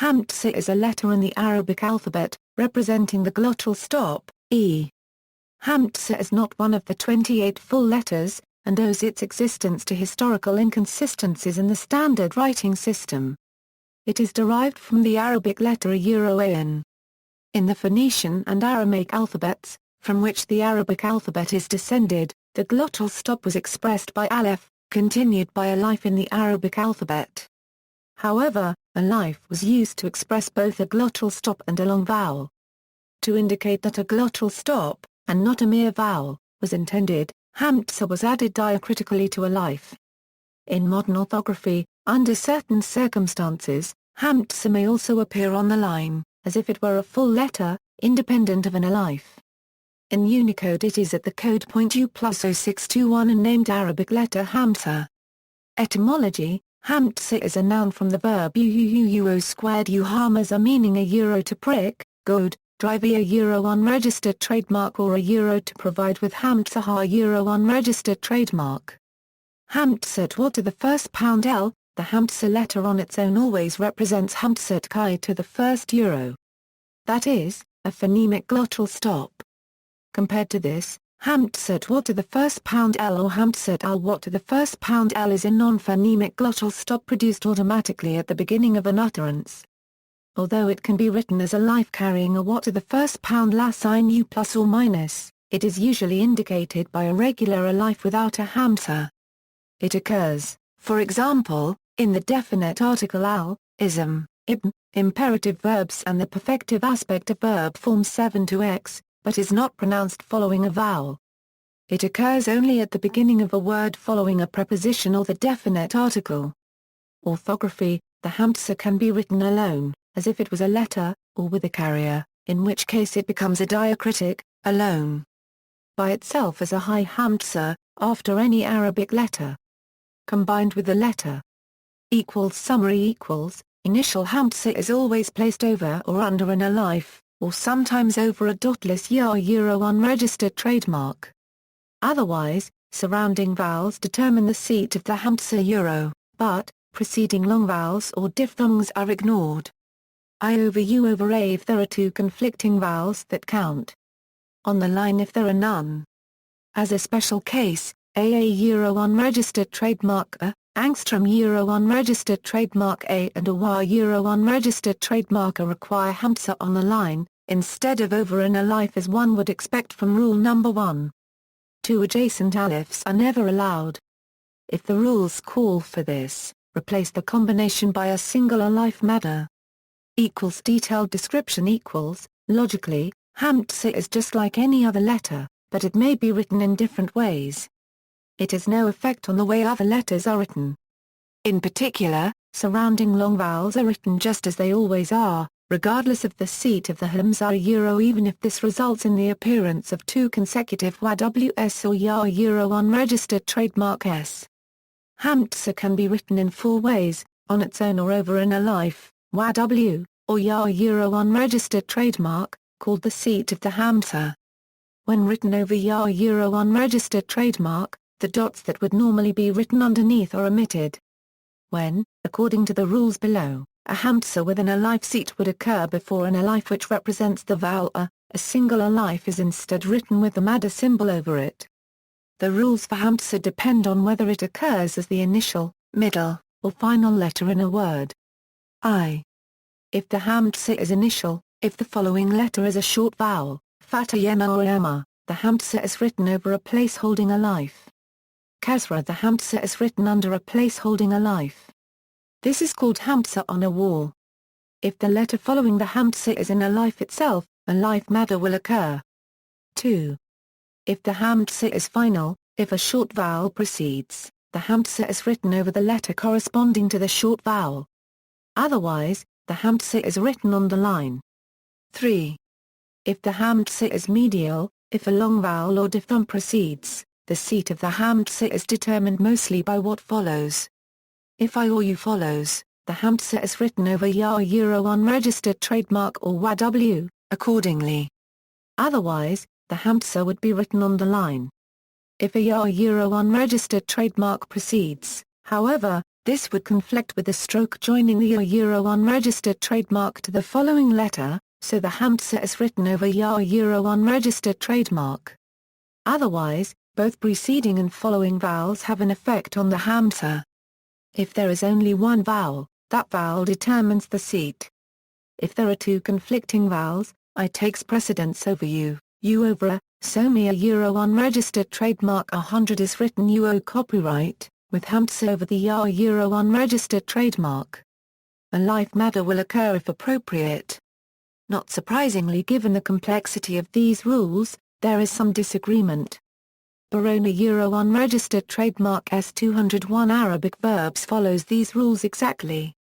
Hamza is a letter in the Arabic alphabet, representing the glottal stop, e. Hamza is not one of the 28 full letters, and owes its existence to historical inconsistencies in the standard writing system. It is derived from the Arabic letter an. In the Phoenician and Aramaic alphabets, from which the Arabic alphabet is descended, the glottal stop was expressed by aleph, continued by alif in the Arabic alphabet. However, alif was used to express both a glottal stop and a long vowel. To indicate that a glottal stop, and not a mere vowel, was intended, hamsa was added diacritically to alif. In modern orthography, under certain circumstances, hamsa may also appear on the line, as if it were a full letter, independent of an alif. In Unicode it is at the codepoint U+0621 and named Arabic letter hamza. Etymology: hamza is a noun from the verb squared hamza, meaning a to prick, good, drive a unregistered trademark, or a to provide with hamza unregistered trademark. Hamza to the first pound L, the hamza letter on its own always represents hamza chi to the first euro. That is, a phonemic glottal stop. Compared to this, hamza to the first pound L or hamza al to the first pound L is a non-phonemic glottal stop produced automatically at the beginning of an utterance. Although it can be written as alif carrying a to the first pound la sign u plus or minus, it is usually indicated by a regular alif without a hamza. It occurs, for example, in the definite article al, ism, ibn, imperative verbs and the perfective aspect of verb form 7 to x, but is not pronounced following a vowel. It occurs only at the beginning of a word following a preposition or the definite article. Orthography: the hamza can be written alone, as if it was a letter, or with a carrier, in which case it becomes a diacritic, alone. By itself as a high hamza, after any Arabic letter. Combined with the letter. Summary: initial hamza is always placed over or under an alif, or sometimes over a dotless unregistered trademark. Otherwise, surrounding vowels determine the seat of the hamza but, preceding long vowels or diphthongs are ignored. I over U over A if there are two conflicting vowels that count. On the line if there are none. As a special case, AA unregistered trademark A, angstrom unregistered trademark A and a wa unregistered trademark A require hamza on the line, instead of over an alif as one would expect from rule number 1. Two adjacent alifs are never allowed. If the rules call for this, replace the combination by a single alif madda. Detailed description: logically, hamza is just like any other letter, but it may be written in different ways. It has no effect on the way other letters are written. In particular, surrounding long vowels are written just as they always are, regardless of the seat of the hamza even if this results in the appearance of two consecutive ws or unregistered trademark s. Hamza can be written in four ways: on its own or over an alif, w, or unregistered trademark, called the seat of the hamza. When written over unregistered trademark, the dots that would normally be written underneath are omitted. When, according to the rules below, a hamza with an alif seat would occur before an alif which represents the vowel a single alif is instead written with the madda symbol over it. The rules for hamza depend on whether it occurs as the initial, middle, or final letter in a word. If the hamza is initial, if the following letter is a short vowel, fatha yema or emma, the hamza is written over a place holding alif. Kasra: the hamza is written under a place holding alif. This is called hamza on a wall. If the letter following the hamza is in alif itself, alif madda will occur. 2. If the hamza is final, if a short vowel precedes, the hamza is written over the letter corresponding to the short vowel. Otherwise, the hamza is written on the line. 3. If the hamza is medial, if a long vowel or diphthong precedes, the seat of the hamza is determined mostly by what follows. If I or U follows, the hamza is written over unregistered trademark or w, accordingly. Otherwise, the hamza would be written on the line. If a unregistered trademark precedes, however, This would conflict with the stroke joining the euro unregistered trademark to the following letter, so the hamsa is written over euro unregistered trademark. Otherwise, both preceding and following vowels have an effect on the hamsa. If there is only one vowel, that vowel determines the seat. If there are two conflicting vowels, I takes precedence over u over a, so me a euro unregistered trademark 100 is written o copyright, with hamsa over the euro unregistered trademark. A life matter will occur if appropriate. Not surprisingly, given the complexity of these rules, there is some disagreement. Barona euro unregistered trademark S201 Arabic verbs follows these rules exactly.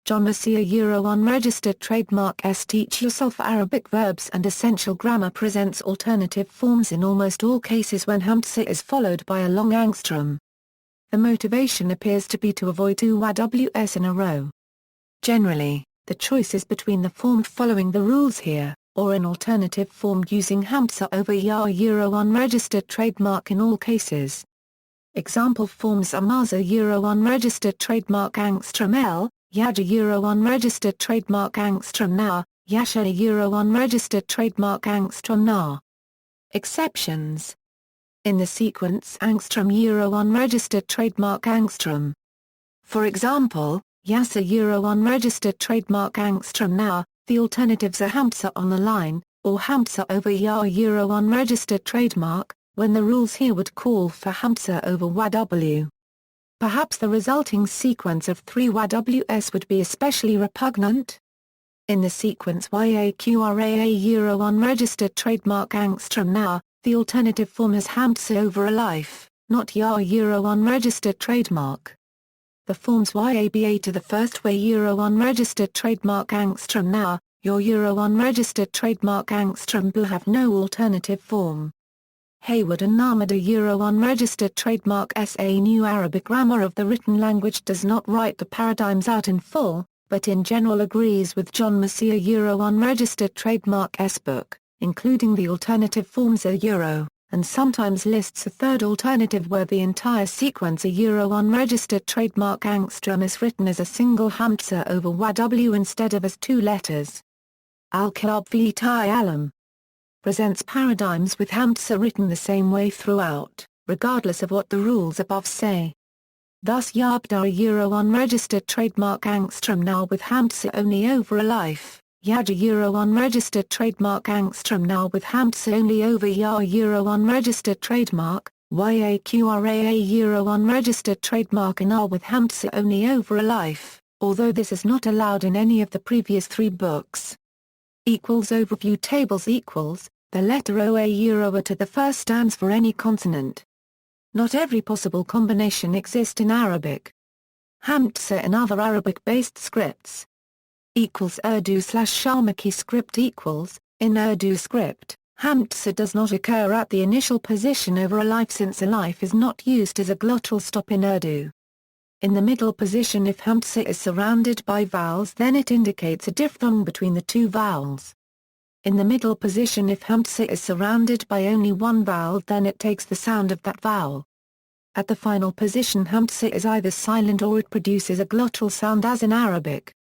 John Messiah euro unregistered trademark S Teach Yourself Arabic verbs and essential grammar presents alternative forms in almost all cases when hamsa is followed by a long angstrom. The motivation appears to be to avoid two ws in a row. Generally, the choice is between the form following the rules here, or an alternative form using hamsa over euro unregistered trademark in all cases. Example forms are Marza euro unregistered trademark angstrom L, Yaja euro unregistered trademark angstrom Na, Yasha euro unregistered trademark angstrom Na. Exceptions. In the sequence angstrom euro unregistered trademark angstrom. For example, Yasa euro unregistered trademark angstrom Na, the alternatives are hamsa on the line, or hamsa over euro unregistered trademark, when the rules here would call for hamsa over YW. Perhaps the resulting sequence of three YWS would be especially repugnant. In the sequence YAQRAA euro unregistered trademark angstrom Na, the alternative form has hamsa over alif, not euro unregistered trademark. The forms YABA to the first way euro unregistered trademark angstrom Na, your euro unregistered trademark angstrom Bu have no alternative form. Hayward and Narmada euro unregistered trademark SA New Arabic grammar of the written language does not write the paradigms out in full, but in general agrees with John Messiah euro unregistered trademark S book, including the alternative forms a euro, and sometimes lists a third alternative where the entire sequence a euro unregistered trademark angstrom is written as a single hamsa over YW instead of as two letters. Al-Kalab v. Tai Alam presents paradigms with hamsa written the same way throughout, regardless of what the rules above say. Thus Yabda euro unregistered trademark angstrom now with hamsa only over alif, Yaja euro unregistered trademark angstrom now with hamsa only over euro unregistered trademark, YAQRAA euro unregistered trademark and R with hamsa only over alif, although this is not allowed in any of the previous three books. Overview tables the letter OA euro A to the first stands for any consonant. Not every possible combination exists in Arabic. Hamsa and other Arabic-based scripts. Urdu/Sharmaki script in Urdu script, hamsa does not occur at the initial position over alif since alif is not used as a glottal stop in Urdu. In the middle position if hamsa is surrounded by vowels then it indicates a diphthong between the two vowels. In the middle position if hamsa is surrounded by only one vowel then it takes the sound of that vowel. At the final position hamsa is either silent or it produces a glottal sound as in Arabic.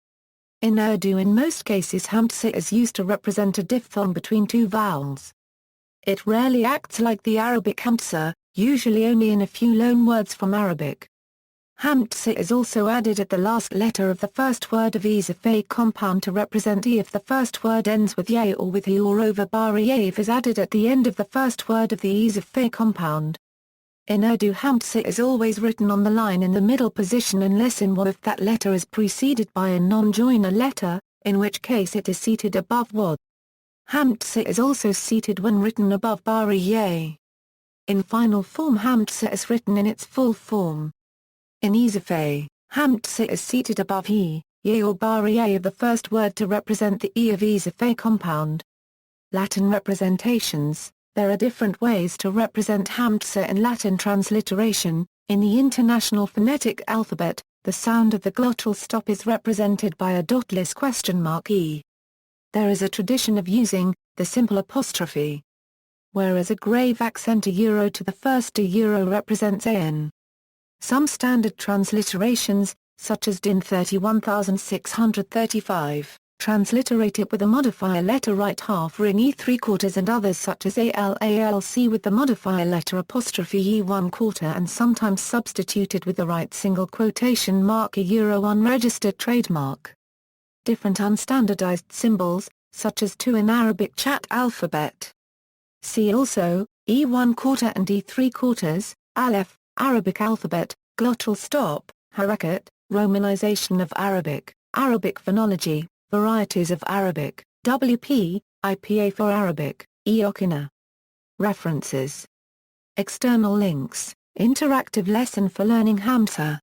In Urdu in most cases hamsa is used to represent a diphthong between two vowels. It rarely acts like the Arabic hamsa, usually only in a few loan words from Arabic. Hamsa is also added at the last letter of the first word of ease-of-a compound to represent e if the first word ends with ye or with he, or over bari ye if is added at the end of the first word of the ease-of-a compound. In Urdu hamsa is always written on the line in the middle position unless in wa if that letter is preceded by a non-joiner letter, in which case it is seated above wa. Hamsa is also seated when written above bari ye. In final form hamsa is written in its full form. In ease-of-a, hamsa is seated above he, ye or bari ye of the first word to represent the e of ease-of-a compound. Latin representations. There are different ways to represent hamsa in Latin transliteration. In the International Phonetic Alphabet, the sound of the glottal stop is represented by a dotless question mark e. There is a tradition of using the simple apostrophe, whereas a grave accent a euro to the first a euro represents an. Some standard transliterations, such as DIN 31635, transliterate it with a modifier letter right half ring E3/4, and others such as ALC with the modifier letter apostrophe E1/4, and sometimes substituted with the right single quotation mark a unregistered trademark. Different unstandardized symbols, such as 2 in Arabic chat alphabet. See also, E1/4 and E3/4, aleph, Arabic alphabet, glottal stop, harakat, romanization of Arabic, Arabic phonology, varieties of Arabic, WP, IPA for Arabic, Eokina. References. External links, interactive lesson for learning Hamsa.